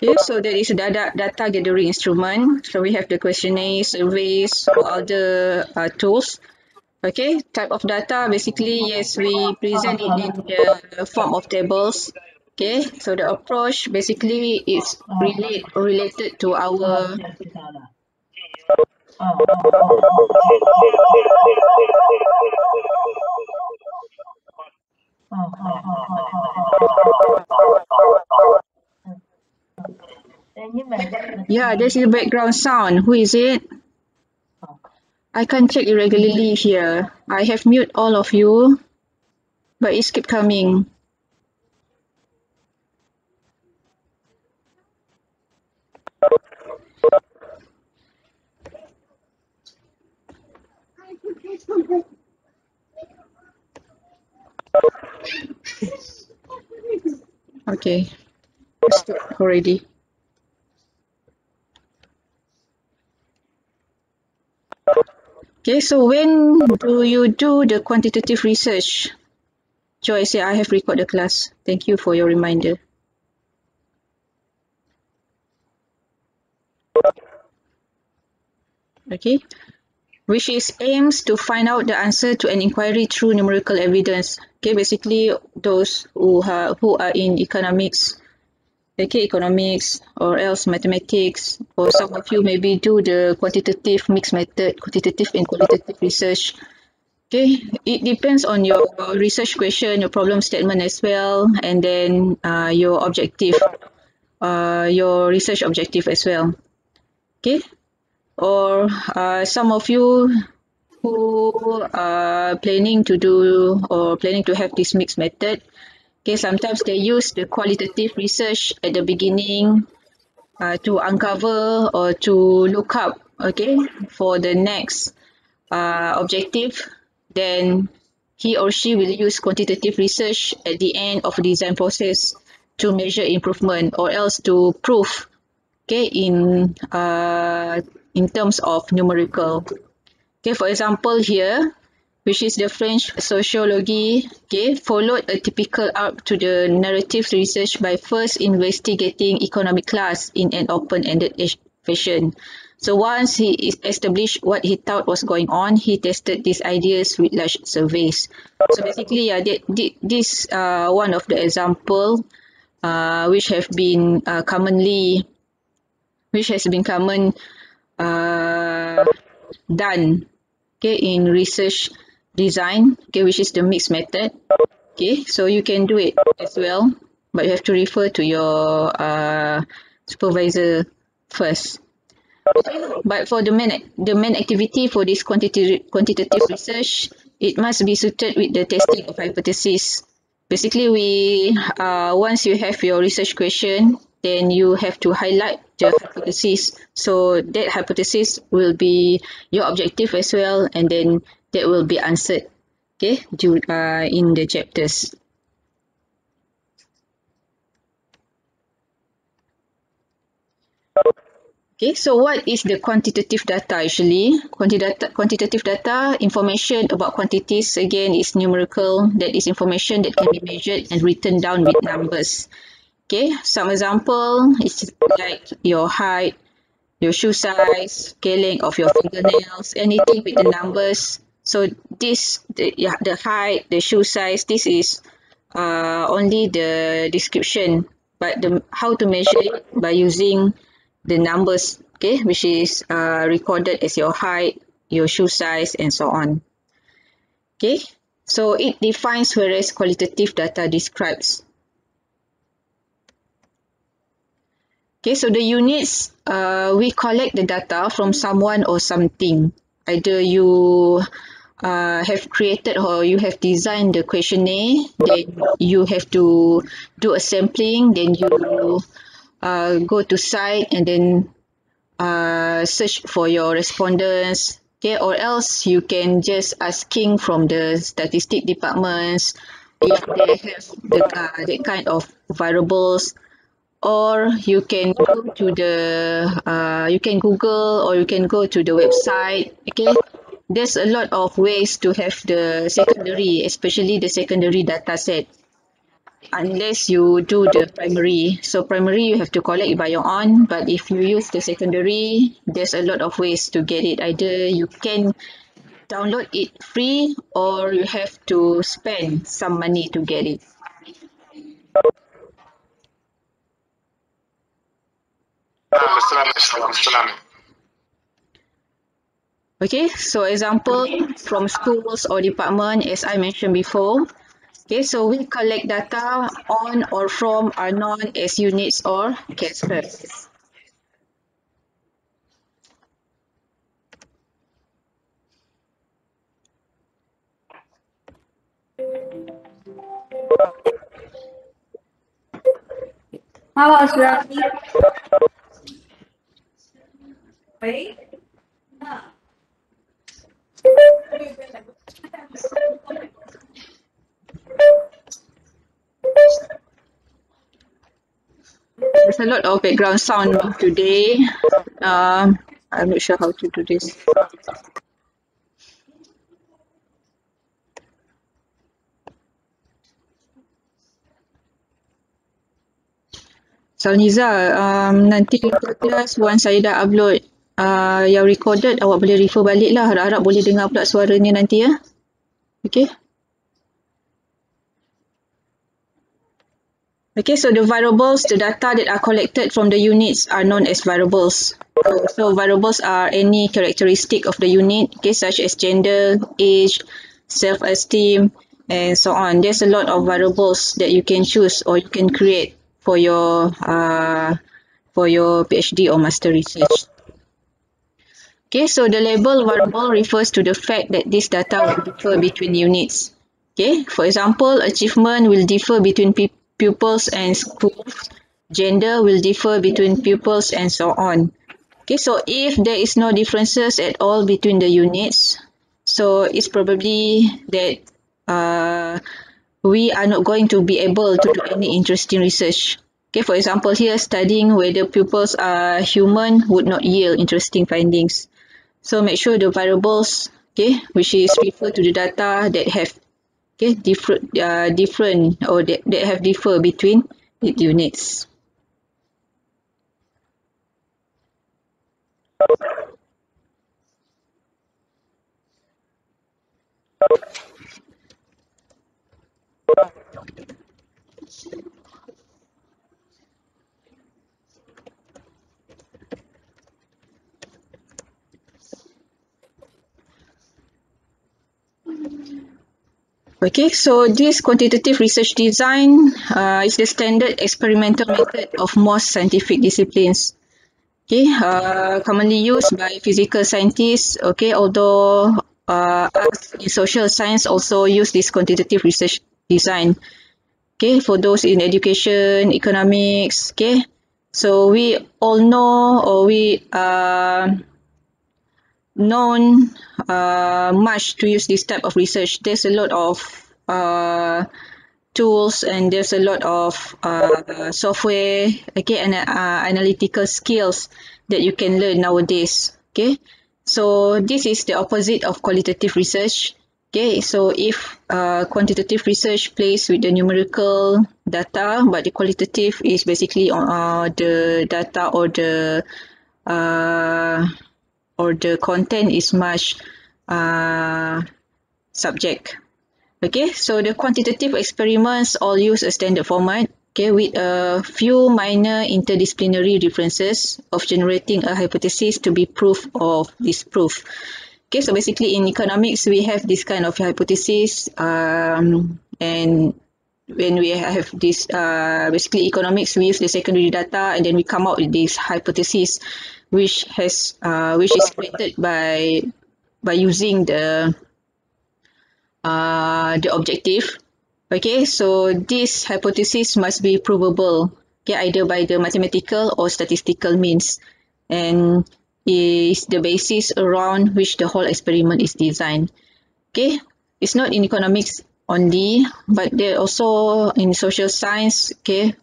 Okay, so that is data gathering instrument. So we have the questionnaire, surveys, or other tools. Okay, type of data, basically, yes, we present it in the form of tables. Okay, so the approach basically is related to our yeah, there's a background sound. Who is it? I can't check irregularly here. I have mute all of you, but it's keep coming. Okay, stop already. Okay, so when do you do the quantitative research? Joy say, I have recorded the class. Thank you for your reminder. Okay, which is aims to find out the answer to an inquiry through numerical evidence. Okay, basically those who are in economics, okay, economics or else mathematics, or some of you maybe do the quantitative mixed method, quantitative and qualitative research. Okay, it depends on your research question, your problem statement as well, and then your objective, your research objective as well. Okay, or some of you who are planning to do or planning to have this mixed method. Okay, sometimes they use the qualitative research at the beginning to uncover or to look up, okay, for the next objective. Then he or she will use quantitative research at the end of the design process to measure improvement or else to prove, okay, in terms of numerical. Okay, for example here, which is the French sociology, okay, followed a typical arc to the narrative research by first investigating economic class in an open-ended fashion. So once he established what he thought was going on, he tested these ideas with large surveys. So basically, yeah, this one of the example which have been which has been common uh, done, okay, in research design, okay, which is the mixed method. Okay, so you can do it as well, but you have to refer to your supervisor first. But for the main activity for this quantitative research, it must be suited with the testing of hypothesis. Basically, we once you have your research question, then you have to highlight the hypothesis. So that hypothesis will be your objective as well, and then that will be answered, okay, in the chapters. Okay, so what is the quantitative data actually? Quantitative data, information about quantities, again, is numerical. That is information that can be measured and written down with numbers. Okay, some example is like your height, your shoe size, okay, length of your fingernails, anything with the numbers. So the height, the shoe size, this is only the description, but how to measure it by using the numbers, okay, which is recorded as your height, your shoe size, and so on. Okay, so it defines, whereas qualitative data describes. Okay, so the units, we collect the data from someone or something. Either you have created or you have designed the questionnaire, then you have to do a sampling, then you go to site and then search for your respondents, okay, or else you can just asking from the statistic departments if they have that kind of variables, or you can go to the you can Google or you can go to the website, okay. There's a lot of ways to have the secondary, especially the secondary data set. unless you do the primary. So primary you have to collect by your own, but if you use the secondary, there's a lot of ways to get it. Either you can download it free or you have to spend some money to get it. Okay, so example from schools or department, as I mentioned before. Okay, so we collect data on or from are known as units or clusters. Halo Surati. Baik. There's a lot of background sound today. I'm not sure how to do this. Salniza, nanti lepas kelas once saya dah upload yang recorded, awak boleh refer balik lah. Harap-harap boleh dengar pula suaranya nanti ya. Okay. Okay, so the variables, the data that are collected from the units are known as variables. So variables are any characteristic of the unit, okay, such as gender, age, self-esteem, and so on. There's a lot of variables that you can choose or you can create for your PhD or master research. Okay, so the label variable refers to the fact that this data will differ between units. Okay, for example, achievement will differ between pupils and schools. Gender will differ between pupils and so on. Okay, so if there is no differences at all between the units, so it's probably that we are not going to be able to do any interesting research. Okay, for example, here studying whether pupils are human would not yield interesting findings. So make sure the variables, okay, which is refer to the data that have different or that have differ between the units. Okay, so this quantitative research design is the standard experimental method of most scientific disciplines. Okay, commonly used by physical scientists. Okay, although us in social science also use this quantitative research design. Okay, for those in education, economics. Okay, so we all know or we known much to use this type of research. There's a lot of tools and there's a lot of software, okay, and analytical skills that you can learn nowadays. Okay, so this is the opposite of qualitative research. Okay, so if quantitative research plays with the numerical data, but the qualitative is basically on the data or the content is much subject. Okay, so the quantitative experiments all use a standard format, okay, with a few minor interdisciplinary differences of generating a hypothesis to be proof or disproof. Okay, so basically in economics, we have this kind of hypothesis and when we have this, basically economics, we use the secondary data and then we come out with this hypothesis which is created by using the objective. Okay, so this hypothesis must be provable, okay, either by the mathematical or statistical means, and is the basis around which the whole experiment is designed. Okay, it's not in economics only, but they're also in social science, okay,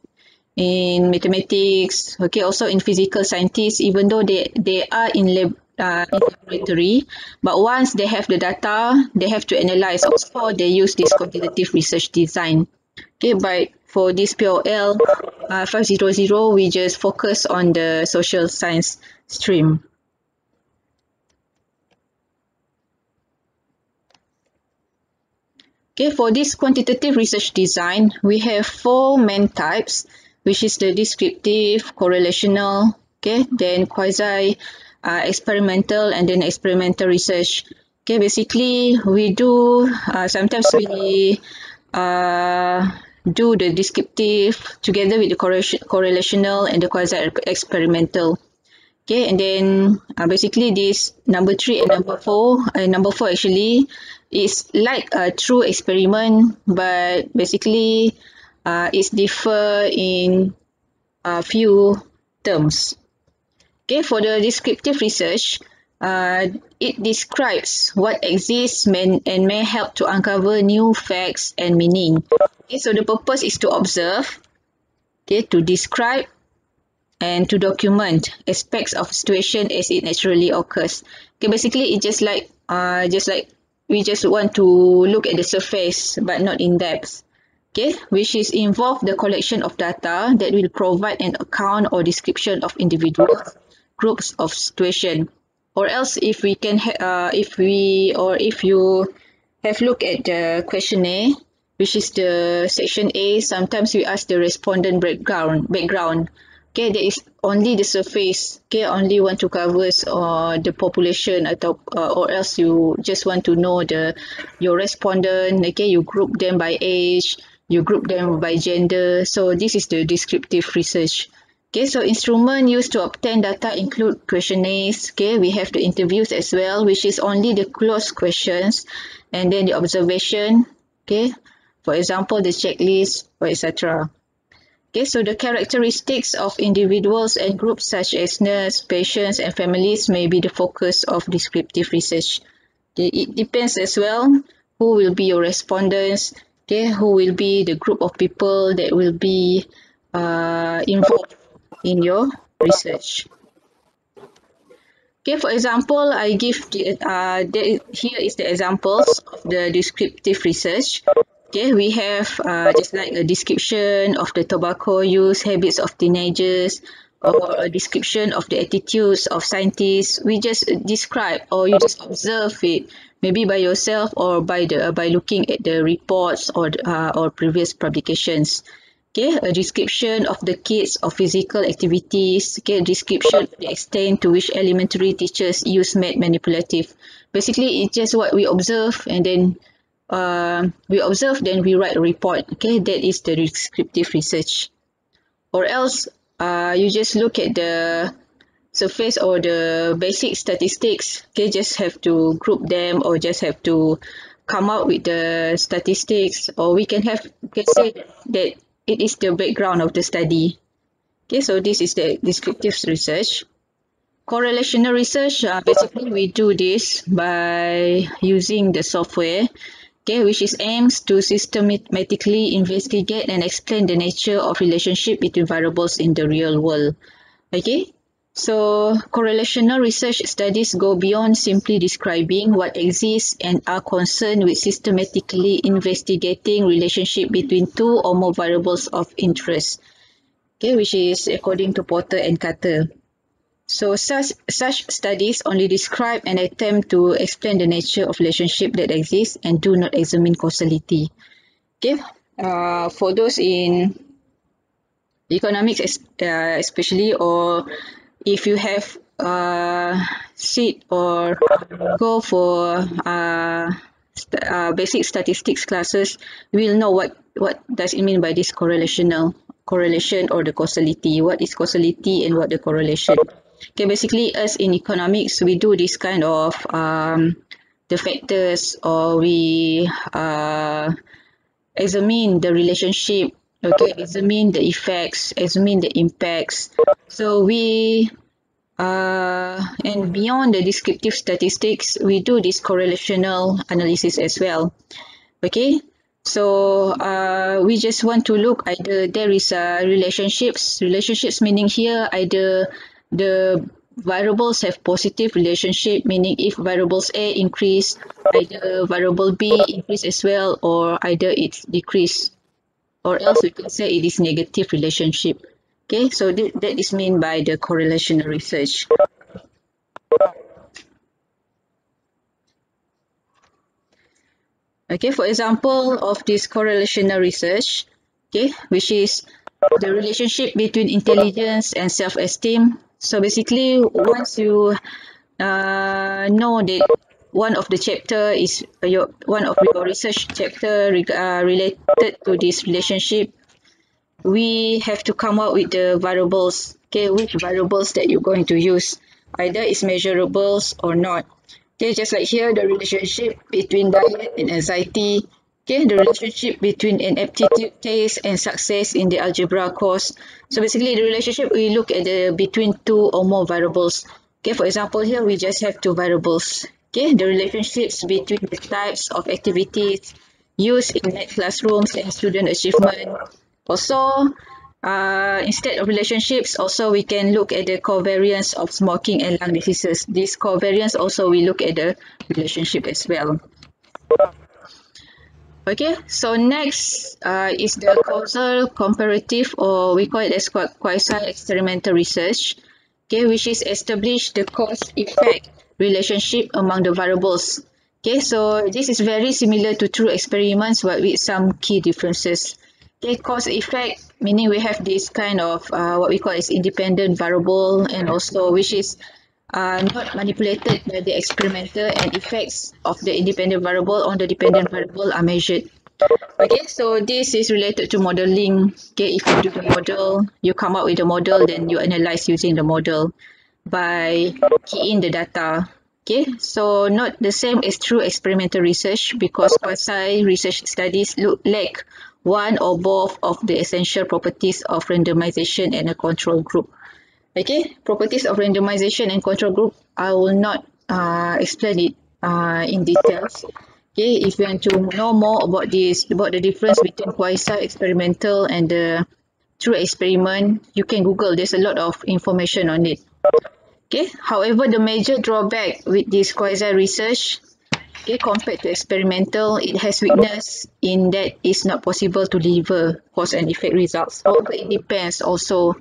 in mathematics, okay, also in physical scientists, even though they are in laboratory, but once they have the data, they have to analyze. Also, they use this quantitative research design. Okay, but for this POL 500, we just focus on the social science stream. Okay, for this quantitative research design, we have 4 main types, which is the descriptive, correlational, okay, then quasi experimental, and then experimental research. Okay, basically we do sometimes we do the descriptive together with the correlational and the quasi experimental. Okay, and then basically this number 3 and number 4 actually is like a true experiment, but basically it's differ in a few terms. Okay, for the descriptive research, it describes what exists and may help to uncover new facts and meaning. Okay, so the purpose is to observe, okay, to describe, and to document aspects of situation as it naturally occurs. Okay, basically it's just like we just want to look at the surface but not in depth. Okay, which is involve the collection of data that will provide an account or description of individuals, groups of situation. Or else if we can if you have looked at the questionnaire, which is the section A, sometimes we ask the respondent background. Okay, that is only the surface. Okay, only want to cover the population or else you just want to know your respondent. Okay, you group them by age, you group them by gender. So this is the descriptive research. Okay, so instrument used to obtain data include questionnaires. Okay, we have the interviews as well, which is only the closed questions, and then the observation. Okay, for example, the checklist or etc. Okay, so the characteristics of individuals and groups such as nurse, patients, and families may be the focus of descriptive research. Okay, it depends as well who will be your respondents. Okay, who will be the group of people that will be involved in your research. Okay, for example, I give here is the examples of the descriptive research. Okay, we have just like a description of the tobacco use habits of teenagers, or a description of the attitudes of scientists. We just describe, or you just observe it, maybe by yourself or by looking at the reports or previous publications. Okay, a description of the kids of physical activities. Okay, a description of the extent to which elementary teachers use math manipulative. Basically, it's just what we observe, and then then we write a report. Okay, that is the descriptive research. Or else, you just look at the surface or the basic statistics. Okay, just have to group them or just have to come out with the statistics, or we can say that it is the background of the study. Okay, so this is the descriptive research. Correlational research, basically we do this by using the software, okay, which is aims to systematically investigate and explain the nature of relationship between variables in the real world. Okay, so correlational research studies go beyond simply describing what exists and are concerned with systematically investigating relationship between two or more variables of interest, okay, which is according to Porter and Carter. So such studies only describe and attempt to explain the nature of relationship that exists and do not examine causality. Okay, for those in economics especially, or if you have sit or go for basic statistics classes, we will know what does it mean by this correlation or the causality. What is causality and what the correlation? Okay, basically us in economics, we do this kind of the factors, or we examine the relationship, okay, examine the effects, examine the impacts. So we and beyond the descriptive statistics, we do this correlational analysis as well. Okay, so we just want to look either there is relationships meaning here either the variables have positive relationship, meaning if variables A increase, either variable B increase as well, or either it's decrease. or else we can say it is negative relationship. Okay, so that is meant by the correlational research. Okay, for example of this correlational research, okay, which is the relationship between intelligence and self-esteem. So basically, once you know that one of the chapter is one of your research chapter related to this relationship, we have to come up with the variables. Okay, which variables that you're going to use, either is measurables or not. Okay, just like here, the relationship between diet and anxiety. Okay, the relationship between an aptitude test and success in the algebra course. So basically, the relationship we look at the between two or more variables. Okay, for example, here we just have two variables. Okay, the relationships between the types of activities used in math classrooms and student achievement. Also, instead of relationships, also we can look at the covariance of smoking and lung diseases. This covariance also we look at the relationship as well. Okay, so next is the causal comparative, or we call it as quasi-experimental research, okay, which is establish the cause-effect relationship among the variables. Okay, so this is very similar to true experiments, but with some key differences. Okay, cause-effect meaning we have this kind of what we call as independent variable, and also which is not manipulated by the experimenter, and effects of the independent variable on the dependent variable are measured. Okay, so this is related to modeling. Okay, if you do the model, you come up with a model, then you analyze using the model by keying the data. Okay, so not the same as true experimental research, because quasi research studies lack one or both of the essential properties of randomization and a control group. Okay, properties of randomization and control group, I will not explain it in details. Okay, if you want to know more about this, about the difference between quasi-experimental and the true experiment, you can Google. There's a lot of information on it. Okay, however, the major drawback with this quasi-research, okay, compared to experimental, it has weakness in that it's not possible to deliver cause and effect results. However, it depends also.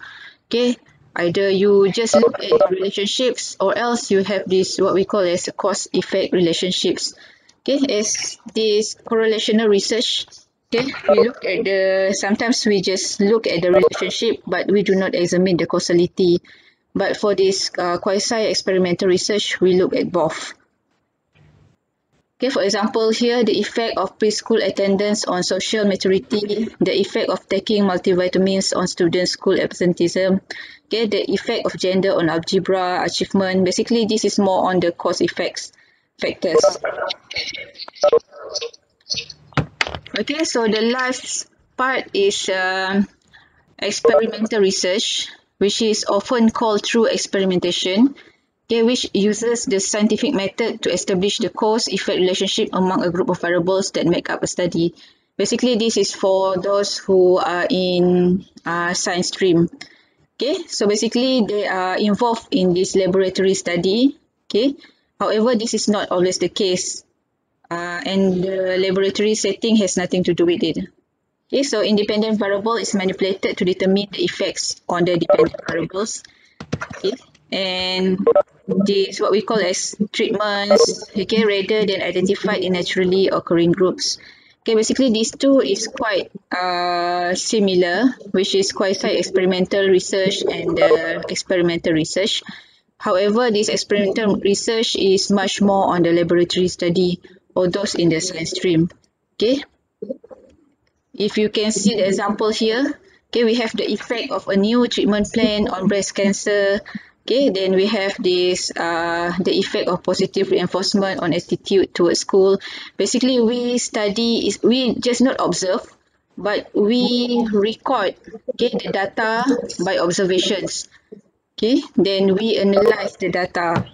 Okay, either you just look at the relationships, or else you have this what we call as cause effect relationships. Okay, as this correlational research, okay, we look at the, sometimes we just look at the relationship, but we do not examine the causality. But for this quasi experimental research, we look at both. Okay, for example, here the effect of preschool attendance on social maturity, the effect of taking multivitamins on students' school absenteeism, okay, the effect of gender on algebra achievement. Basically, this is more on the cause effects factors. Okay, so the last part is experimental research, which is often called true experimentation. Okay, which uses the scientific method to establish the cause-effect relationship among a group of variables that make up a study. Basically, this is for those who are in science stream. Okay, so basically they are involved in this laboratory study. Okay, however, this is not always the case, and the laboratory setting has nothing to do with it. Okay, so independent variable is manipulated to determine the effects on the dependent variables. Okay, and this what we call as treatments, okay, rather than identified in naturally occurring groups. Okay, basically these two is quite similar, which is quasi-experimental research and experimental research. However, this experimental research is much more on the laboratory study or those in the science stream. Okay, if you can see the example here, okay, we have the effect of a new treatment plan on breast cancer. Okay, then we have this the effect of positive reinforcement on attitude towards school. Basically, we just not observe, but we record, okay, the data by observations. Okay, then we analyze the data.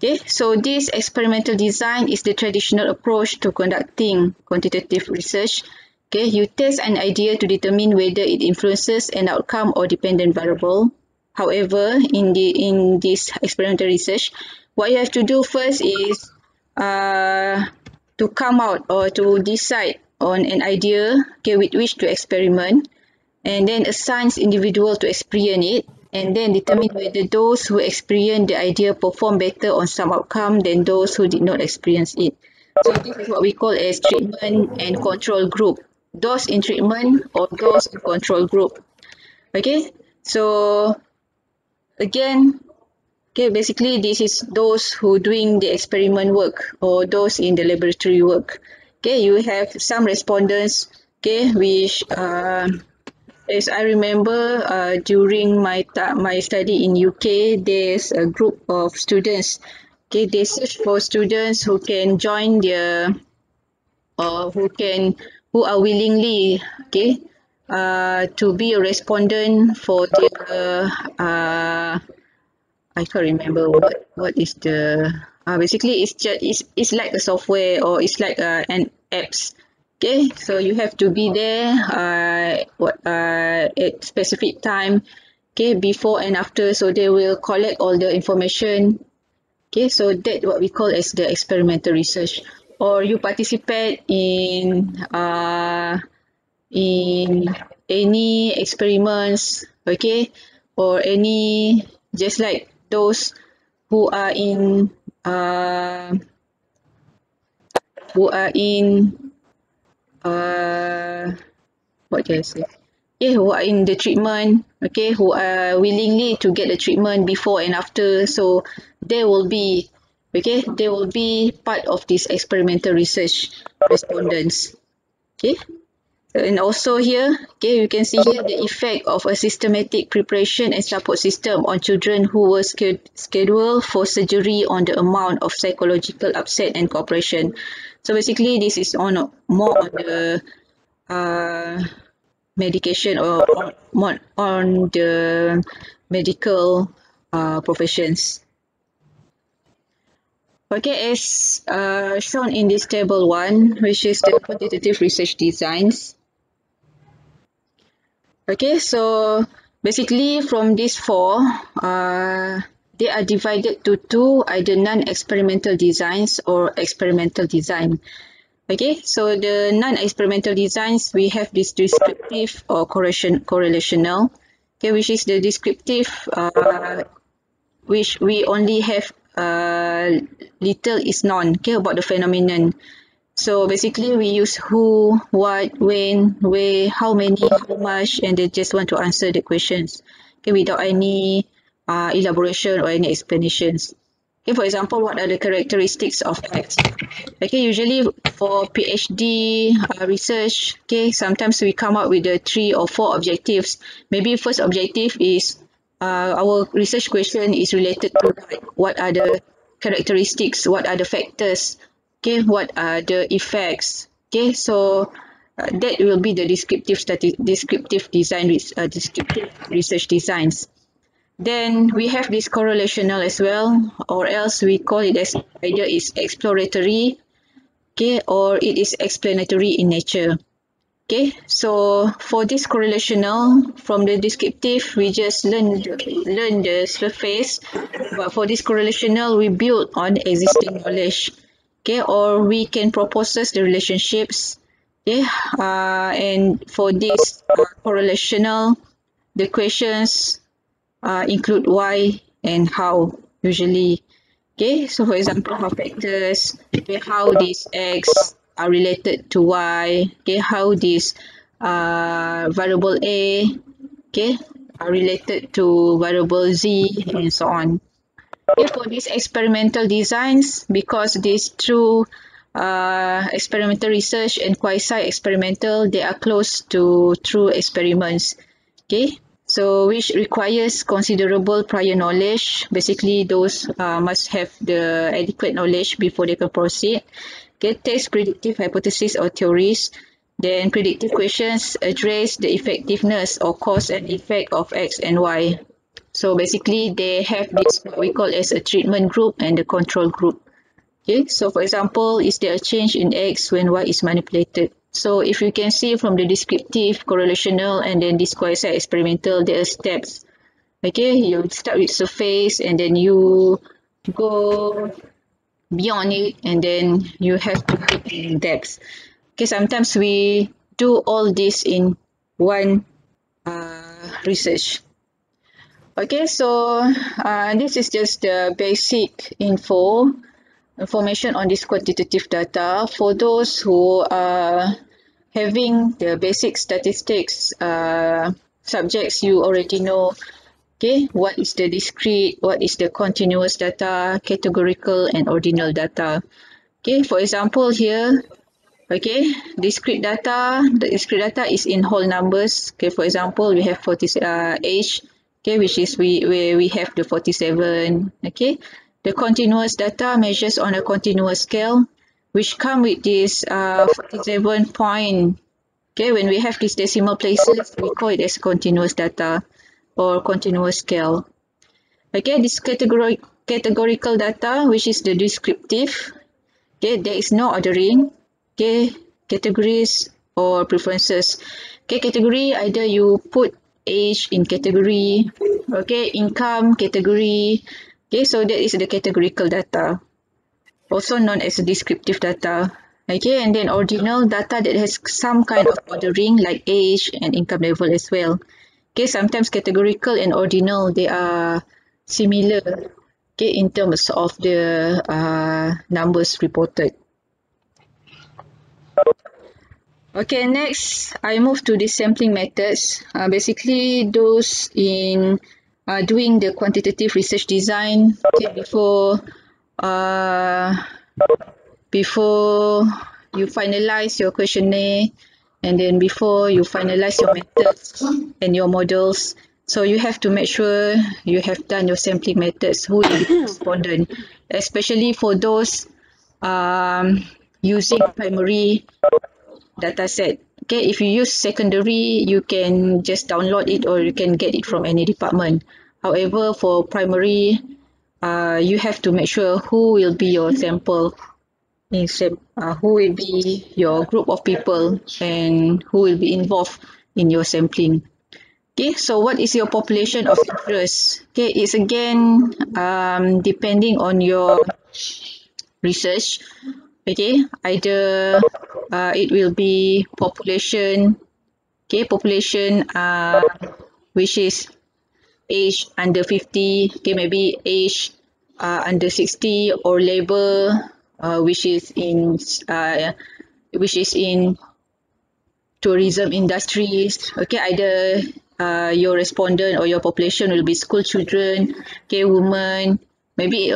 Okay, so this experimental design is the traditional approach to conducting quantitative research. Okay, you test an idea to determine whether it influences an outcome or dependent variable. However, in this experimental research, what you have to do first is to come out or to decide on an idea, okay, with which to experiment, and then assigns individual to experience it, and then determine whether those who experience the idea perform better on some outcome than those who did not experience it. So this is what we call as treatment and control group. Those in treatment or those in control group. Okay, so again, okay, basically this is those who doing the experiment work or those in the laboratory work. Okay, you have some respondents, okay, which as I remember, during my study in UK, there's a group of students. Okay, they search for students who can join their or who are willingly, okay, to be a respondent for their I can't remember what is the basically it's just it's like a software or it's like an apps. Okay, so you have to be there at specific time, okay, before and after, so they will collect all the information. Okay, so that what we call as the experimental research. Or you participate in any experiments, okay, or any just like those who are in uh, who are in uh, what can I say? Yeah, who are in the treatment, okay, who are willingly to get the treatment before and after. So they will be, okay, they will be part of this experimental research respondents. Okay. And also here, okay, you can see here the effect of a systematic preparation and support system on children who were scheduled for surgery on the amount of psychological upset and cooperation. So basically, this is on more on the uh, medication or on the medical professions. Okay, as shown in this table 1, which is the quantitative research designs. Okay, so basically from these four, they are divided to two, either non-experimental designs or experimental design. Okay, so the non-experimental designs, we have this descriptive or correlational, okay, which is the descriptive, which we only have little is none, okay, about the phenomenon. So basically we use who, what, when, where, how many, how much, and they just want to answer the questions, okay, without any elaboration or any explanations. Okay, for example, what are the characteristics of X? Okay, usually for PhD research, okay, sometimes we come up with the 3 or 4 objectives. Maybe first objective is our research question is related to what are the characteristics, what are the factors, okay, what are the effects. Okay, so that will be the descriptive design, descriptive research designs. Then we have this correlational as well, or else we call it as either is exploratory, okay, or it is explanatory in nature. Okay, so for this correlational, from the descriptive, we just learn the surface, but for this correlational, we build on existing knowledge, okay, or we can propose the relationships, okay, and for this correlational, the questions include why and how usually. Okay, so for example, how factors, okay, how these X are related to Y, okay, how this variable A, okay, are related to variable Z and so on. Okay, for these experimental designs, because these true experimental research and quasi-experimental, they are close to true experiments. Okay, so which requires considerable prior knowledge. Basically, those must have the adequate knowledge before they can proceed. Okay, test predictive hypotheses or theories. Then predictive questions address the effectiveness or cause and effect of X and Y. So basically, they have this what we call as a treatment group and the control group. Okay, so for example, is there a change in X when Y is manipulated? So if you can see from the descriptive, correlational, and then this quasi-experimental, there are steps. Okay, you start with surface and then you go beyond it and then you have to go in depth. Okay, sometimes we do all this in one research. Okay, so this is just the basic information on this quantitative data. For those who are having the basic statistics subjects, you already know, okay, what is the discrete, what is the continuous data, categorical and ordinal data. Okay, for example here, okay, the discrete data is in whole numbers. Okay, for example, we have 40 age, okay, which is where we have the 47. Okay, the continuous data measures on a continuous scale, which come with this 47 point. Okay, when we have these decimal places, we call it as continuous data or continuous scale. Okay, this categorical data, which is the descriptive. Okay, there is no ordering. Okay, categories or preferences. Okay, category, either you put age in category. Okay, income category. Okay, so that is the categorical data, also known as descriptive data. Okay, and then ordinal data that has some kind of ordering like age and income level as well. Okay, sometimes categorical and ordinal, they are similar, okay, in terms of the numbers reported. Okay, next I move to the sampling methods. Basically, those in doing the quantitative research design, okay, uh, before you finalize your questionnaire, and then before you finalize your methods and your models. So you have to make sure you have done your sampling methods, who will be the respondent, especially for those using primary data set. Okay, if you use secondary, you can just download it or you can get it from any department. However, for primary, you have to make sure who will be your sample, who will be your group of people and who will be involved in your sampling. Okay, so what is your population of interest? Okay, it's again depending on your research. Okay, either it will be population, okay, population which is age under 50, okay, maybe age under 60, or labor uh, which is in tourism industries. Okay, either your respondent or your population will be school children, okay, women, maybe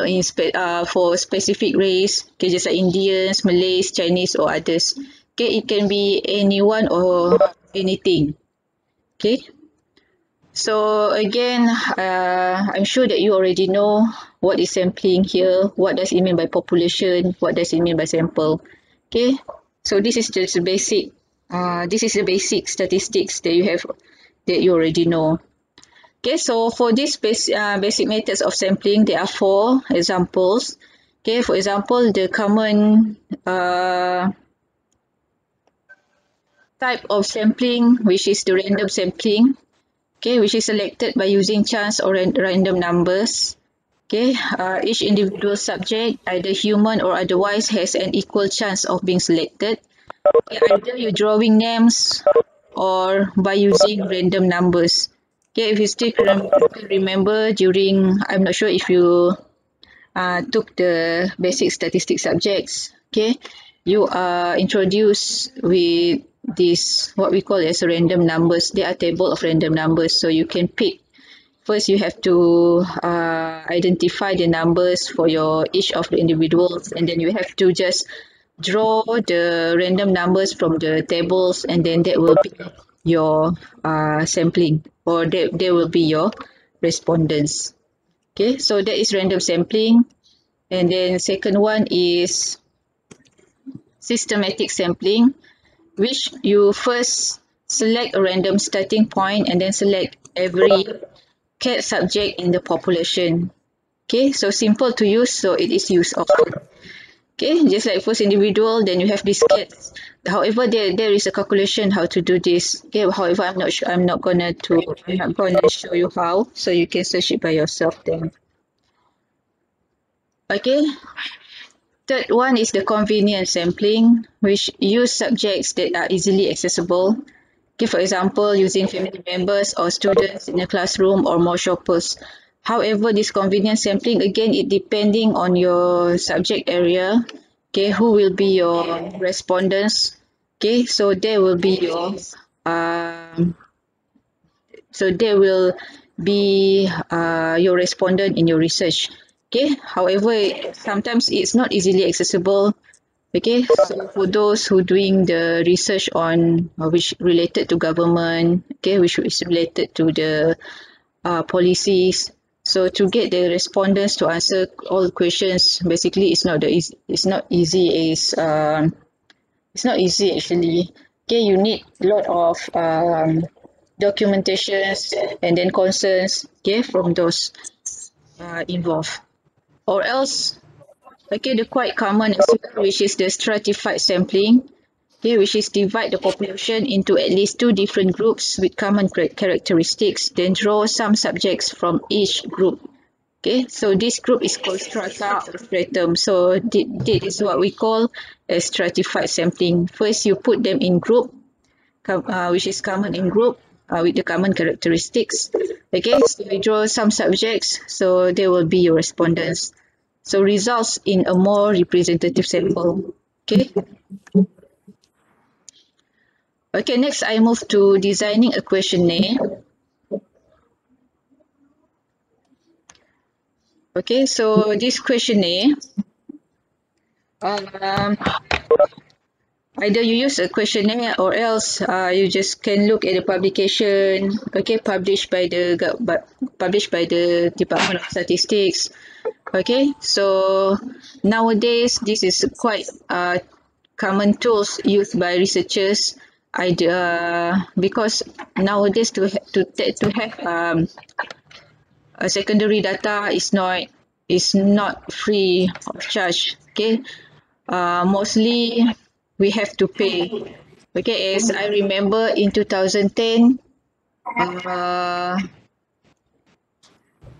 for specific race, okay, just like Indians, Malays, Chinese or others. Okay, it can be anyone or anything. Okay, so again, I'm sure that you already know what is sampling here, what does it mean by population, what does it mean by sample. Okay, so this is just basic. This is the basic statistics that you already know. Okay, so for these basic methods of sampling, there are 4 examples. Okay, for example, the common type of sampling, which is the random sampling. Okay, which is selected by using chance or random numbers. Okay, each individual subject, either human or otherwise, has an equal chance of being selected. Okay, either you're drawing names or by using random numbers. Okay, if you still remember during, I'm not sure if you took the basic statistics subjects, okay, you are introduced with this, what we call as random numbers. They are table of random numbers, so you can pick. First, you have to identify the numbers for each of the individuals, and then you have to just draw the random numbers from the tables, and then that will be your sampling, or that will be your respondents. Okay, so that is random sampling. And then second one is systematic sampling, which you first select a random starting point and then select every cat subject in the population. Okay, so simple to use, so it is used often. Okay, just like first individual, then you have these cats. However, there is a calculation how to do this. Okay, however, I'm not sure. I'm not gonna show you how, so you can search it by yourself then. Okay, Third one is the convenient sampling, which use subjects that are easily accessible. Okay, for example, using family members or students in a classroom or more shoppers. However, this convenient sampling, again, it depending on your subject area. Okay, who will be your respondents? Okay, so there will be um, there will be your respondent in your research. Okay, however, sometimes it's not easily accessible. Okay, so for those who doing the research on which related to government, okay, which is related to the policies. So to get the respondents to answer all the questions, basically it's not easy as it's not easy actually. Okay, you need a lot of documentations and then concerns, okay, from those involved. Or else, okay, the quite common as well, which is the stratified sampling, okay, which is divide the population into at least two different groups with common characteristics, then draw some subjects from each group. Okay, so this group is called strata or stratum. So this is what we call a stratified sampling. First, you put them in group, which is common in group with the common characteristics. Okay, so you draw some subjects, so they will be your respondents. So results in a more representative sample. Okay. Okay, next I move to designing a questionnaire. Okay, so this questionnaire, um, either you use a questionnaire or else you just can look at the publication, okay, published by the Department of Statistics. Okay, so nowadays this is quite common tools used by researchers. Because nowadays to have a secondary data is not free of charge. Okay, mostly we have to pay. Okay, as I remember in 2010, uh,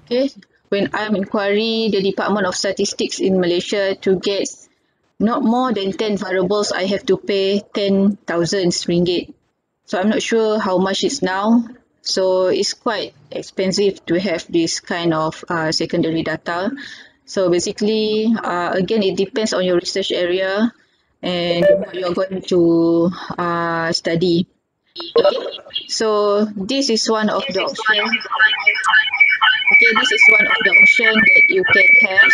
okay, when I'm inquiry the Department of Statistics in Malaysia to get not more than 10 variables, I have to pay 10,000 ringgit. So I'm not sure how much it's now. So it's quite expensive to have this kind of secondary data. So basically, again, it depends on your research area and what you're going to study. Okay, so this is one of the option. Okay, this is one of the option that you can have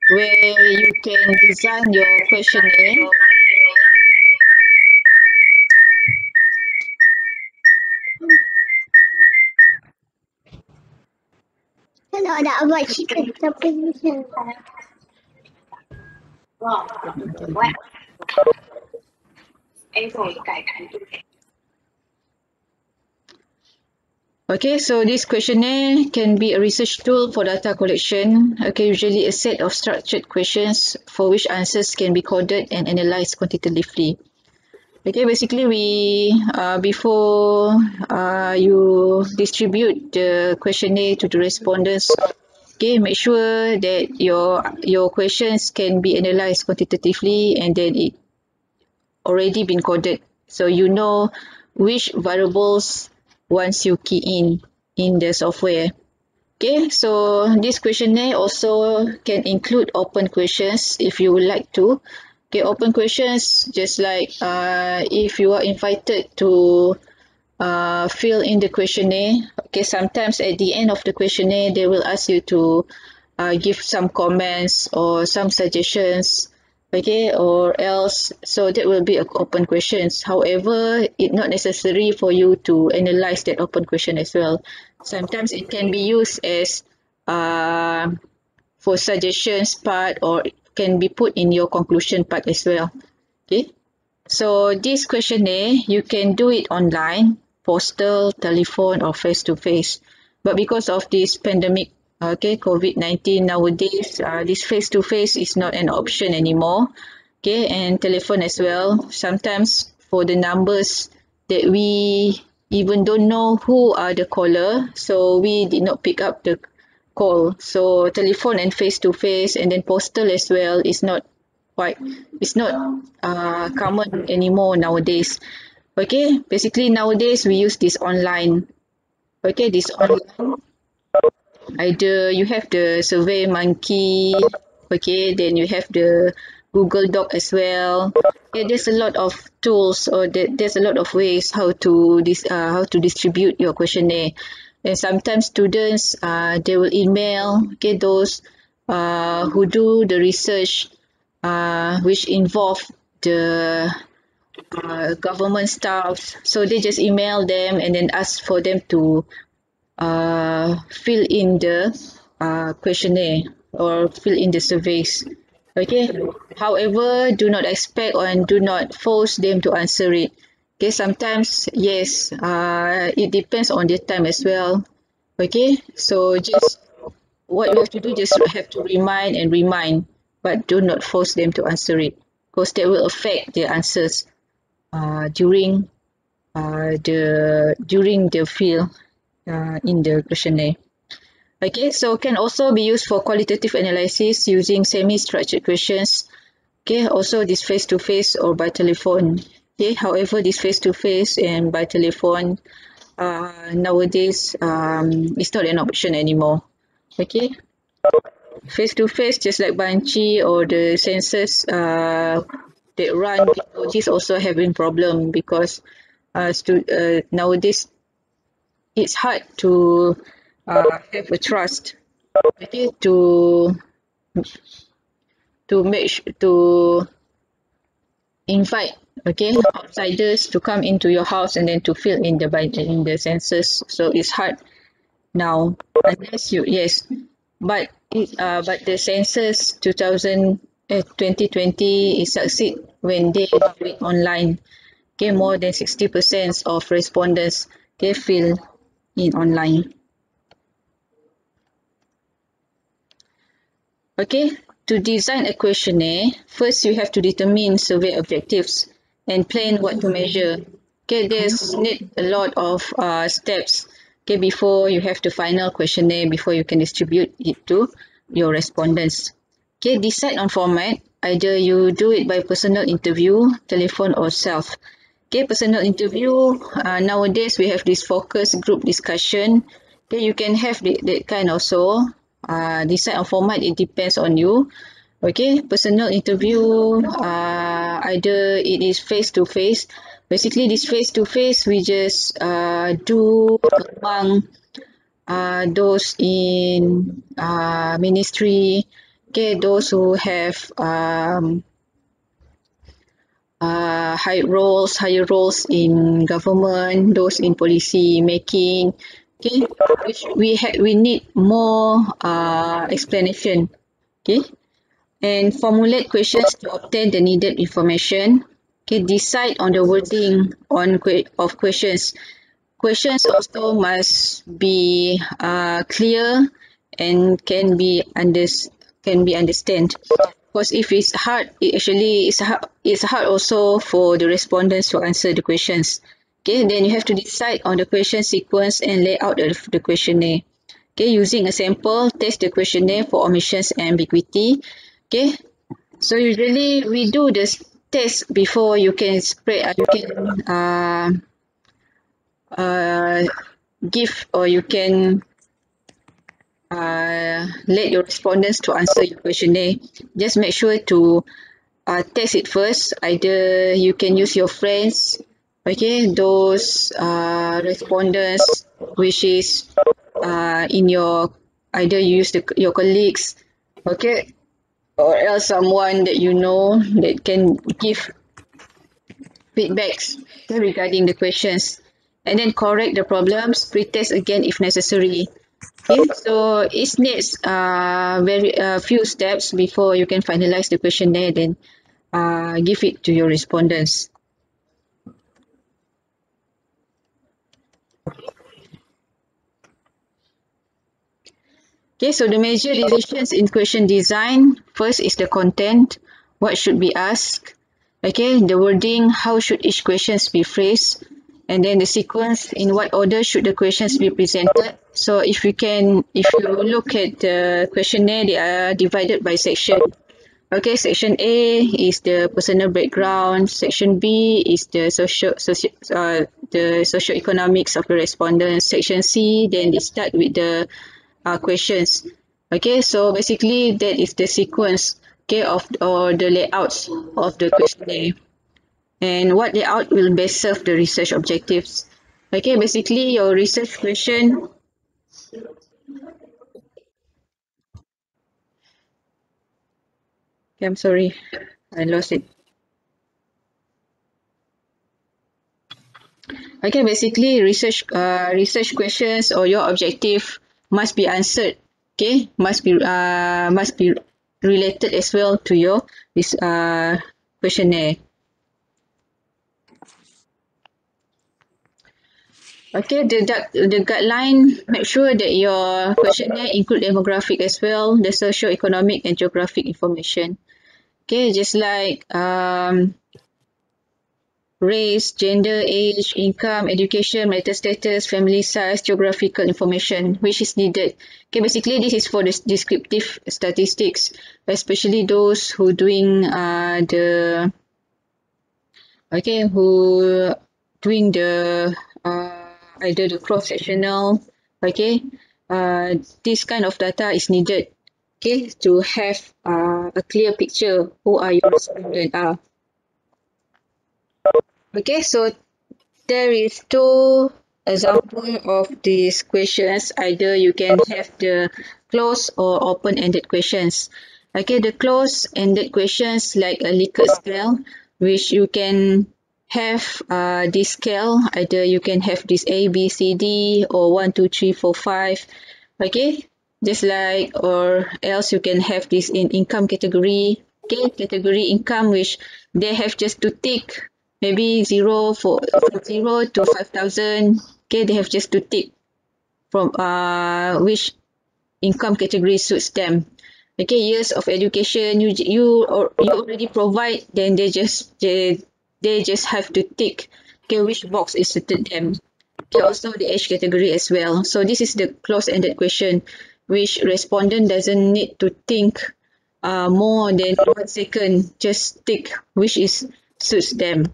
where you can design your questionnaire. Kalau ada abang chicken, siapa bisa? Okay, so this questionnaire can be a research tool for data collection. Okay, usually a set of structured questions for which answers can be coded and analyzed quantitatively. Okay, basically before you distribute the questionnaire to the respondents, okay, make sure that your questions can be analyzed quantitatively and then it already been coded. So you know which variables once you key in the software. Okay, so this questionnaire also can include open questions if you would like to. Okay, open questions just like if you are invited to fill in the questionnaire. Okay, sometimes at the end of the questionnaire, they will ask you to give some comments or some suggestions. Okay, or else, so that will be open questions. However, it's not necessary for you to analyze that open question as well. Sometimes it can be used as for suggestions part or can be put in your conclusion part as well. Okay. So this questionnaire, you can do it online, postal, telephone or face-to-face. But because of this pandemic, okay, COVID-19 nowadays, this face-to-face is not an option anymore. Okay, and telephone as well. Sometimes for the numbers that we even don't know who are the caller, so we did not pick up call. So telephone and face-to-face and then postal as well is not quite, it's not common anymore nowadays. Okay, basically nowadays we use this online. Okay, this online, either you have the survey monkey, okay, then you have the Google Doc as well. Okay, there's a lot of tools, or there's a lot of ways how to distribute your questionnaire. And sometimes students they will email, okay, those who do the research which involve the government staff, so they just email them and then ask for them to fill in the questionnaire or fill in the surveys. Okay. However, do not expect and do not force them to answer it. Okay. Sometimes, yes, it depends on their time as well. Okay. So just what you have to do, just have to remind, but do not force them to answer it, because that will affect their answers during the field in the questionnaire. Okay, so can also be used for qualitative analysis using semi-structured questions. Okay, also this face-to-face or by telephone. Okay, however, this face-to-face and by telephone nowadays is not an option anymore. Okay, face-to-face just like Banchi or the census that run before this also having problem, because nowadays it's hard to have a trust, okay, to invite, okay, outsiders to come into your house and then to fill in the census. So it's hard now, unless you, yes, but the census 2020 is succeed when they do it online. Okay, more than 60% of respondents they fill in online. Okay, to design a questionnaire, first you have to determine survey objectives and plan what to measure. Okay, there's need a lot of steps, okay, before you have the final questionnaire, before you can distribute it to your respondents. Okay, decide on format. Either you do it by personal interview, telephone or self. Okay, personal interview, nowadays we have this focus group discussion. Okay, you can have that kind also. Decide on format, it depends on you. Okay, personal interview, either it is face to face. Basically, this face to face we just do among those in ministry. Okay, those who have higher roles in government, those in policy making. Okay, which we need more explanation. Okay, and formulate questions to obtain the needed information. Okay, decide on the wording of questions. Questions also must be clear and can be understand. Because if it's hard, it's hard also for the respondents to answer the questions. Okay, then you have to decide on the question sequence and layout of the questionnaire. Okay, using a sample, test the questionnaire for omissions and ambiguity. Okay, so usually we do this test before you can uh, give, or you can let your respondents to answer your questionnaire. Just make sure to test it first. Either you can use your friends, okay, those respondents which is in your, either you use your colleagues, okay, or else someone that you know that can give feedbacks regarding the questions, and then correct the problems, pretest again if necessary. Okay, so it needs very few steps before you can finalize the questionnaire, then give it to your respondents. Okay, so the major decisions in question design, first is the content, what should be asked. Okay, the wording, how should each questions be phrased, and then the sequence, in what order should the questions be presented. So if you look at the questionnaire, they are divided by section. Okay, section A is the personal background, section B is the socio-economics of the respondents, section C, then they start with the questions. Okay, so basically that is the sequence, okay, of or the layouts of the questionnaire, and what layout will best serve the research objectives. Okay, basically your research question. Okay, I'm sorry, I lost it. Okay, basically research questions or your objective must be answered. Okay, must be related as well to your this questionnaire. Okay, the guideline, make sure that your questionnaire include demographic as well, the socio-economic and geographic information. Okay, just like race, gender, age, income, education, marital status, family size, geographical information, which is needed. Okay, basically this is for the descriptive statistics, especially those who doing who doing the either the cross-sectional, okay, this kind of data is needed, okay, to have a clear picture who are your respondents are. Okay, so there is two example of these questions. Either you can have the closed or open-ended questions. Okay, the closed-ended questions like a Likert scale, which you can have this scale. Either you can have this A, B, C, D, or 1, 2, 3, 4, 5. Okay, just like, or else you can have this in income category. Okay, category income, which they have just to tick maybe from 0 to 5,000. Okay, they have just to tick from which income category suits them. Okay, years of education you already provide, then they just have to tick, okay, which box is suited them. Okay, also the age category as well. So this is the close-ended question, which respondent doesn't need to think more than 1 second. Just tick which is suits them.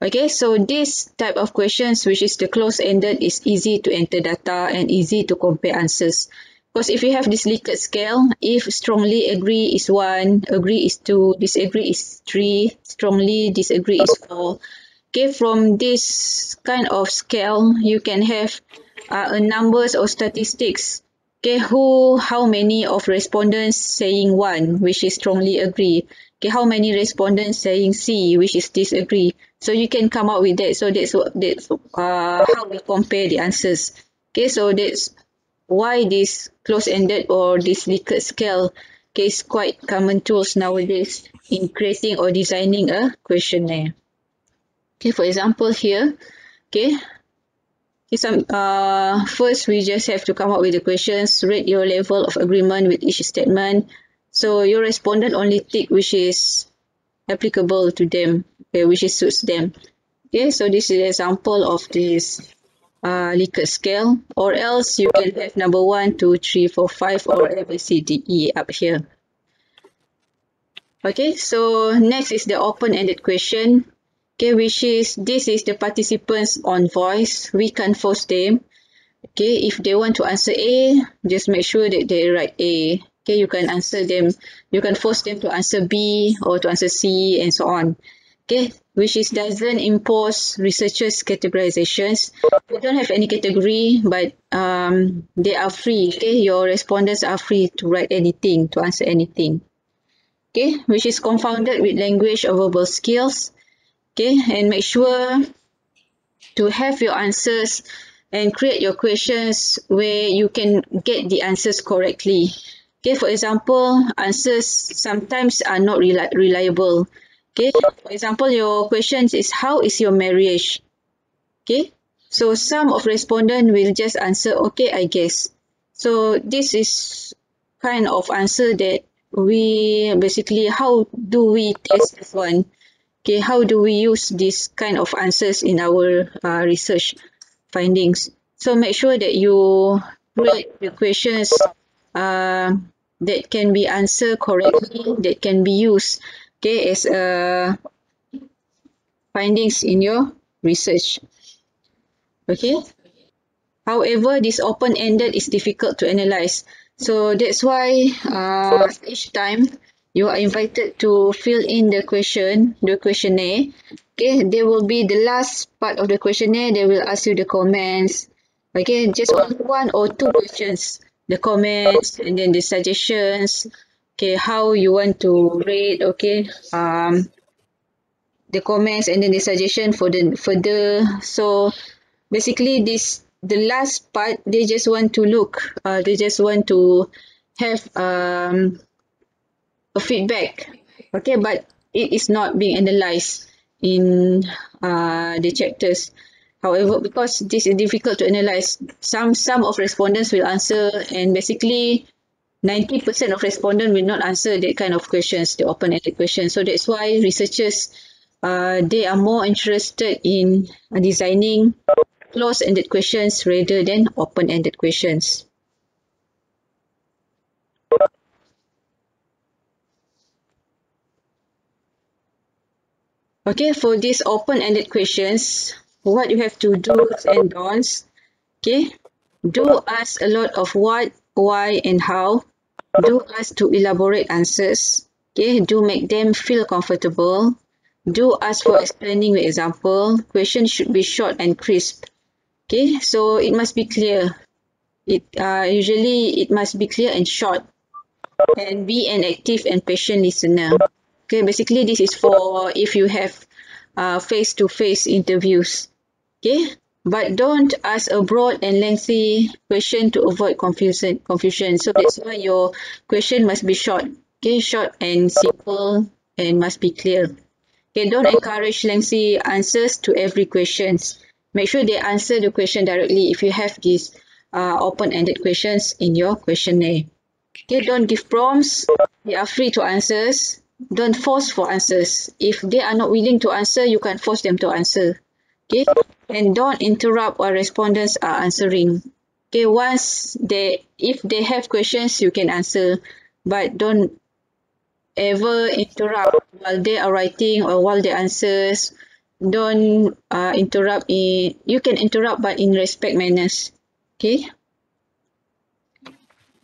Okay, so this type of questions, which is the close-ended, is easy to enter data and easy to compare answers. Because if you have this Likert scale, if strongly agree is 1, agree is 2, disagree is 3, strongly disagree is 4. Okay, from this kind of scale, you can have a numbers or statistics. Okay, how many of respondents saying 1, which is strongly agree. Okay, how many respondents saying C, which is disagree. So you can come up with that. So that's how we compare the answers. Okay, so that's why this close-ended or this Likert scale, okay, is quite common tools nowadays in creating or designing a questionnaire. Okay, for example here, okay, first we just have to come up with the questions, rate your level of agreement with each statement. So your respondent only tick which is applicable to them, okay, which is suits them. Okay, so this is an example of this Likert scale, or else you can have number 1, 2, 3, 4, 5, or A, B, C, D, E up here. Okay, so next is the open-ended question. Okay, this is the participants on voice. We can force them. Okay, if they want to answer A, just make sure that they write A. Okay, you can answer them. You can force them to answer B or to answer C and so on. Okay, which is doesn't impose researchers' categorizations. They don't have any category, but they are free. Okay, your respondents are free to write anything, to answer anything. Okay, which is confounded with language or verbal skills. Okay, and make sure to have your answers and create your questions where you can get the answers correctly. Okay, for example, answers sometimes are not reliable. Okay, for example, your questions is how is your marriage? Okay, so some of respondent will just answer, okay, I guess. So this is kind of answer that we basically, how do we test this one? Okay, how do we use this kind of answers in our research findings? So make sure that you create the questions that can be answered correctly, that can be used, okay, as findings in your research. Okay. However, this open-ended is difficult to analyze. So that's why each time you are invited to fill in the question, the questionnaire. Okay, there will be the last part of the questionnaire. They will ask you the comments. Okay, just only one or two questions. The comments and then the suggestions. Okay, how you want to rate. Okay, the comments and then the suggestion for the further. So basically this the last part they just want to look they just want to have a feedback, okay, but it is not being analysed in the chapters. However, because this is difficult to analyse, some of respondents will answer, and basically 90% of respondents will not answer that kind of questions, the open-ended questions. So that's why researchers they are more interested in designing closed-ended questions rather than open-ended questions. Okay, for these open-ended questions, what you have to do and don'ts. Okay, do ask a lot of what, why, and how. Do ask to elaborate answers. Okay, do make them feel comfortable. Do ask for explaining the example. Questions should be short and crisp. Okay, so it must be clear. Usually it must be clear and short, and be an active and patient listener. Okay, basically this is for if you have face-to-face interviews. Okay, but don't ask a broad and lengthy question to avoid confusion. So that's why your question must be short. Okay, short and simple and must be clear. Okay, don't encourage lengthy answers to every questions. Make sure they answer the question directly if you have these open-ended questions in your questionnaire. Okay, don't give prompts. They are free to answers. Don't force for answers. If they are not willing to answer, you can force them to answer. Okay, and don't interrupt while respondents are answering. Okay, if they have questions, you can answer, but don't ever interrupt while they are writing or while they answers. Don't interrupt you can interrupt but in respect manners. Okay.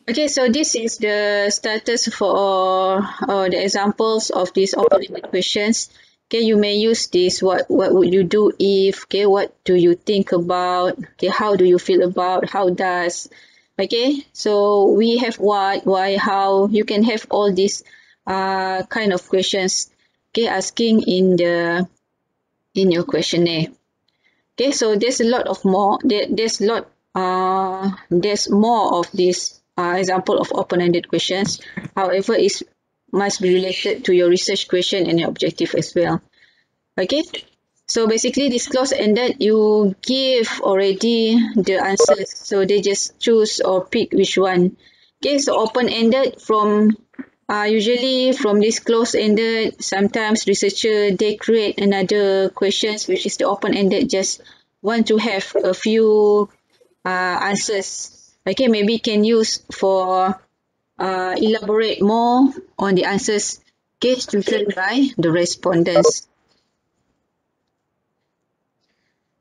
Okay, so this is the status for the examples of these open-ended questions. Okay, you may use this. What would you do if? Okay, what do you think about? Okay, how do you feel about? How does? Okay, so we have what, why, how. You can have all these kind of questions. Okay, asking in your questionnaire. Okay, so there's a lot of more. There's more of this example of open-ended questions. However, it must be related to your research question and your objective as well. Okay, so basically this close-ended, you give already the answers, so they just choose or pick which one. Okay, so open-ended from usually from this close-ended, sometimes researcher they create another questions which is the open-ended, just want to have a few answers. Okay, maybe can use for elaborate more on the answers, okay, chosen by the respondents.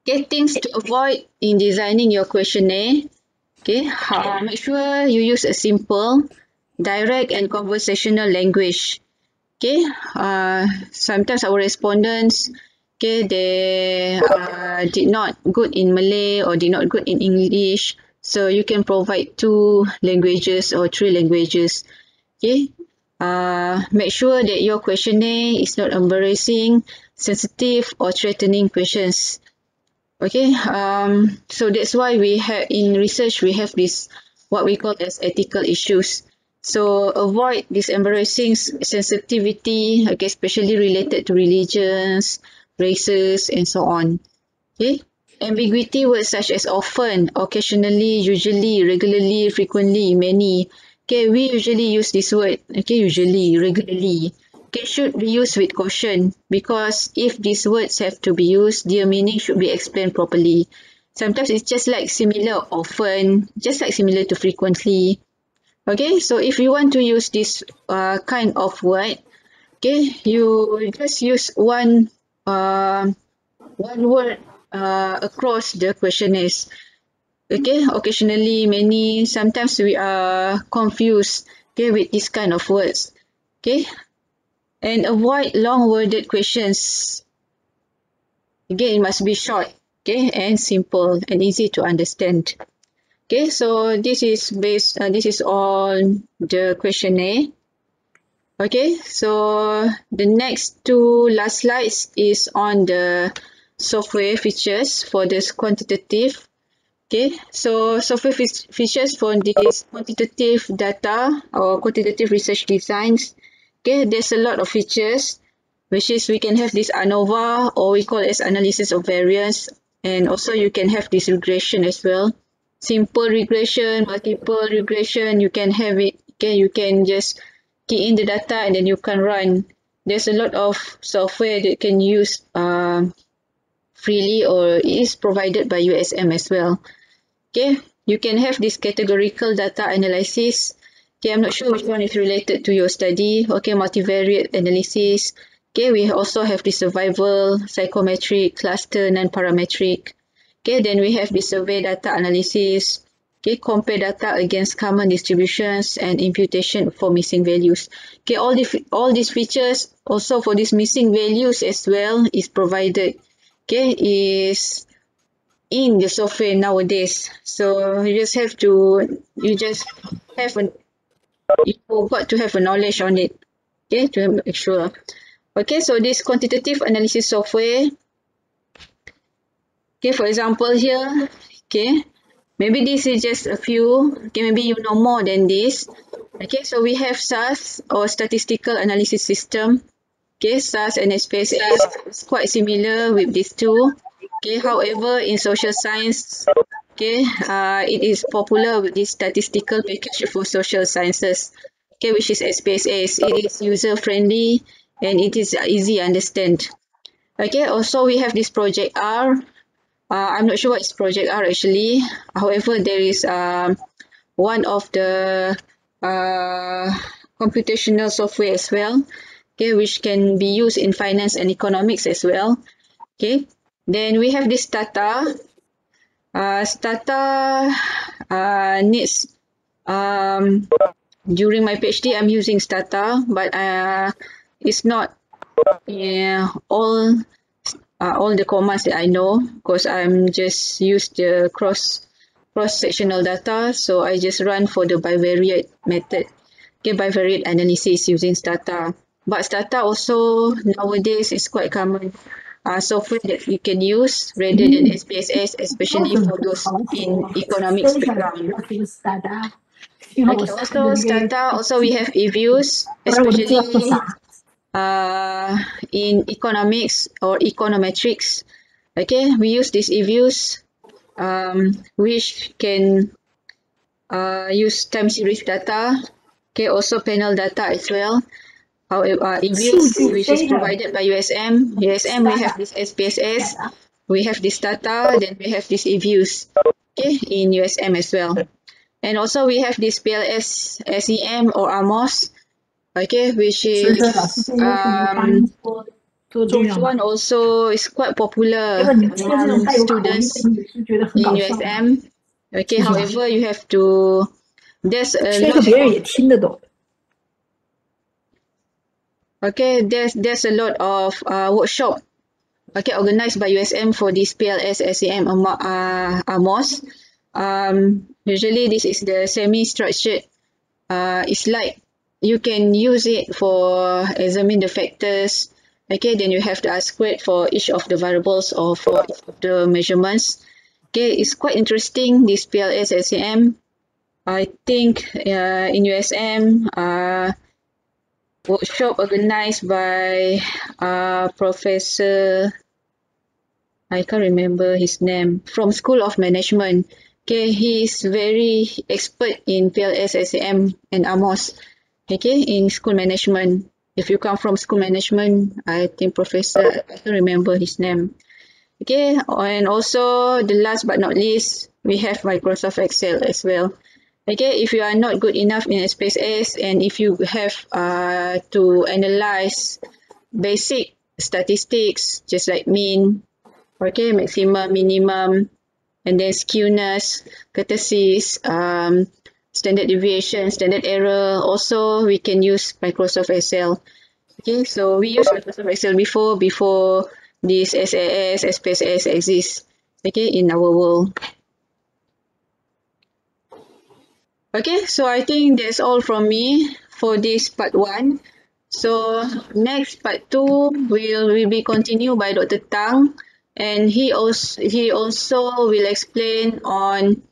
Okay, things to avoid in designing your questionnaire. Okay, make sure you use a simple, direct and conversational language. Okay, sometimes our respondents, okay, they did not good in Malay or did not good in English. So you can provide 2 languages or 3 languages. Okay, make sure that your questionnaire is not embarrassing, sensitive or threatening questions. Okay, so that's why we have in research we have this what we call as ethical issues. So avoid this embarrassing sensitivity, okay, especially related to religions, races, and so on. Okay, ambiguity words such as often, occasionally, usually, regularly, frequently, many. Okay, we usually use this word. Okay, usually, regularly. okay, should be used with caution, because if these words have to be used, their meaning should be explained properly. Sometimes it's just like similar often, just like similar to frequently. Okay, so if you want to use this kind of word, okay, you just use one word across the questionnaires. Okay, occasionally, many, sometimes we are confused, okay, with this kind of words. Okay, and avoid long-worded questions. Again, it must be short, okay, and simple and easy to understand. Okay, so this is on the questionnaire. Okay, so the next two last slides is on the software features for this quantitative. Okay, so software features for this quantitative data or quantitative research designs. Okay, there's a lot of features, which is we can have this ANOVA, or we call it as analysis of variance, and also you can have this regression as well. Simple regression, multiple regression, you can have it. Okay, you can just key in the data and then you can run. There's a lot of software that can use freely, or is provided by USM as well. Okay, you can have this categorical data analysis. Okay, I'm not sure which one is related to your study. Okay, multivariate analysis. Okay, we also have the survival, psychometric, cluster, non-parametric. Okay, then we have the survey data analysis. Okay, compare data against common distributions and imputation for missing values. Okay, all these features also for these missing values as well is provided. Okay, is in the software nowadays. So you just have you got to have a knowledge on it. Okay, to make sure. Okay, so this quantitative analysis software. Okay, for example here, okay, maybe this is just a few. Okay, maybe you know more than this. Okay, so we have SAS, or statistical analysis system. Okay, SAS and SPSS is quite similar with these two. Okay, however, in social science, okay, it is popular with this statistical package for social sciences. Okay, which is SPSS. It is user friendly and it is easy to understand. Okay, also we have this project R. I'm not sure what is project R actually. However, there is one of the computational software as well. Okay, which can be used in finance and economics as well. Okay, then we have this Stata. Stata needs during my PhD I'm using Stata, but it's not all the commands that I know, because I'm just use the cross sectional data, so I just run for the bivariate method. Okay, bivariate analysis using Stata. But Stata also nowadays is quite common software that you can use rather than SPSS, especially for those in economics background. Okay, also Stata, also we have eViews, especially in economics or econometrics. Okay, we use these eViews, which can use time series data. Okay, also panel data as well. However, eViews, which is provided by USM. USM, we have this SPSS, we have this data, then we have this eViews. Okay, in USM as well. And also we have this PLS SEM or AMOS. Okay, which is this one also is quite popular among students in USM. Okay, however, you have to, there's a lot of, okay, there's a lot of workshop, okay, organized by USM for this PLS SEM AMOS. Usually this is the semi-structured. It's like you can use it for examine the factors. Okay, then you have the R-squared for each of the variables or for each of the measurements. Okay, it's quite interesting, this PLS SEM. I think in USM, workshop organized by Professor, I can't remember his name, from School of Management. Okay, he is very expert in PLS SEM and AMOS. Okay, in school management. If you come from school management, I think Professor, I don't remember his name. Okay, and also the last but not least, we have Microsoft Excel as well. Okay, if you are not good enough in SPSS and if you have to analyze basic statistics, just like mean, okay, maximum, minimum, and then skewness, kurtosis, standard deviation, standard error. Also, we can use Microsoft Excel. Okay, so we use Microsoft Excel before this SAS, SPSS exists. Okay, in our world. Okay, so I think that's all from me for this part 1. So next part 2 will be continued by Dr. Tang, and he also will explain on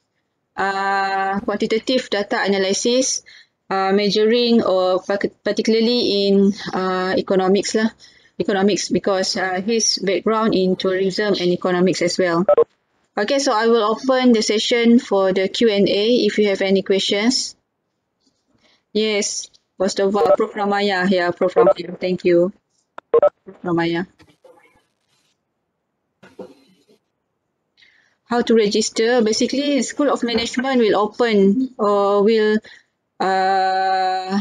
quantitative data analysis, measuring or particularly in economics because his background in tourism and economics as well. Okay, so I will open the session for the Q&A if you have any questions. Yes, first of all, Prof. Ramaya. Yeah, Prof. Ramaya. Thank you, Prof. Ramaya. How to register? Basically, School of Management will open or will uh,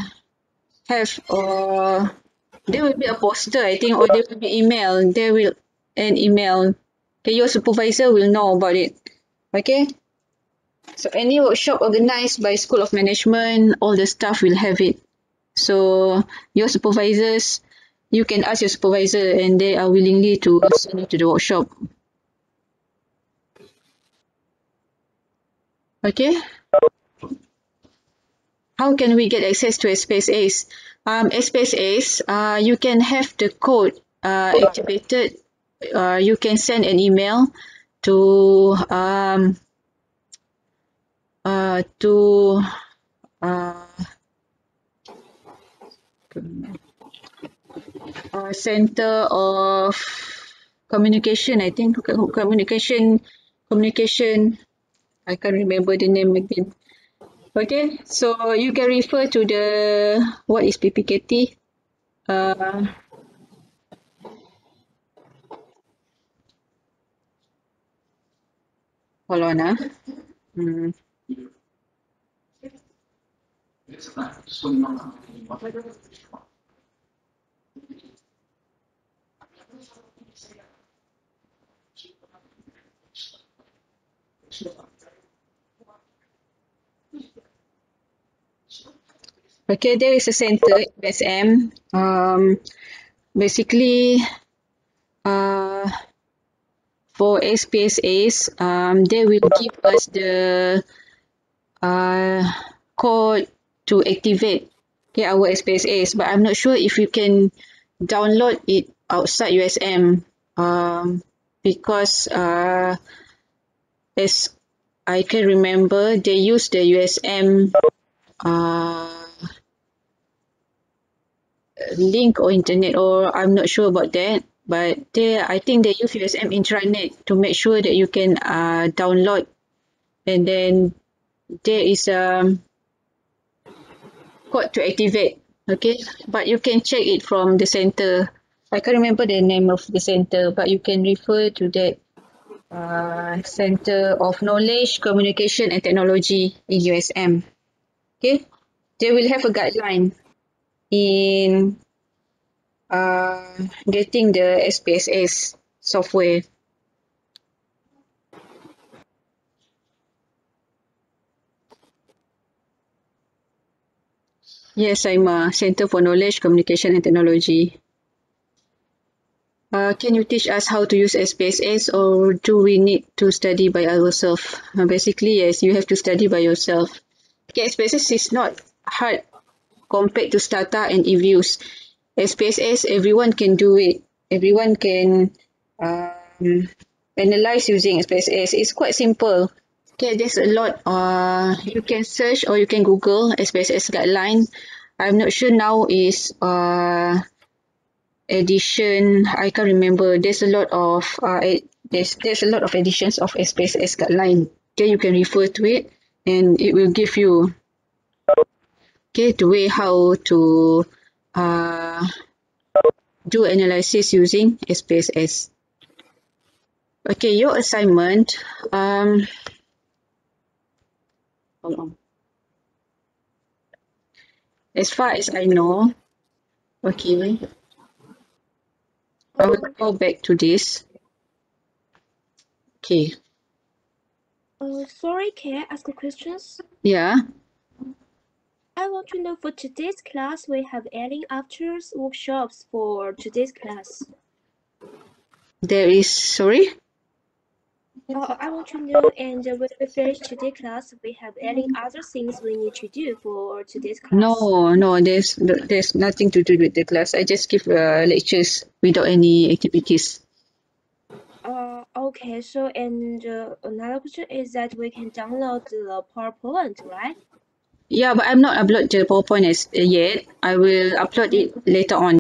have there will be a poster, I think, or there will be email. There will an email. Okay, your supervisor will know about it. Okay. So any workshop organized by School of Management, all the staff will have it. So your supervisors, you can ask your supervisor and they are willingly to send you to the workshop. Okay. How can we get access to SPSS? SPSS, you can have the code activated. You can send an email to to uh, Center of Communication. I think communication. I can't remember the name again. Okay, so you can refer to the what is PPKT. Hold on. Hmm. Okay, there is a center, USM. Basically, uh, for SPSAs, they will give us the uh, code to activate our SPSAs, but I'm not sure if you can download it outside USM because as I can remember, they use the USM uh, link or internet, or I'm not sure about that. But I think they use USM intranet to make sure that you can download, and then there is a code to activate. Okay, but you can check it from the center. I can't remember the name of the center, but you can refer to that Center of Knowledge, Communication and Technology in USM. Okay, they will have a guideline in getting the SPSS software. Yes, I'm a Center for Knowledge, Communication and Technology. Can you teach us how to use SPSS or do we need to study by ourselves? Basically, yes, you have to study by yourself. Okay, SPSS is not hard compared to Stata and eViews. SPSS, everyone can do it. Everyone can analyze using SPSS. It's quite simple. Okay, there's a lot. You can search or you can Google SPSS guideline. I'm not sure now is edition. I can't remember. There's a lot of there's a lot of editions of SPSS guideline. Okay, you can refer to it, and it will give you the way how to do analysis using SPSS. Okay, your assignment. Hold on. As far as I know, okay, I will go back to this. Okay, Sorry, can I ask questions? yeah, I want to know for today's class, we have any after workshops for today's class. there is, sorry? I want to know, and when we finish today's class, we have any other things we need to do for today's class? No, there's nothing to do with the class. I just give lectures without any activities. Okay, so and another question is that we can download the PowerPoint, right? Yeah, but I'm not upload the PowerPoint as yet. I will upload it later on.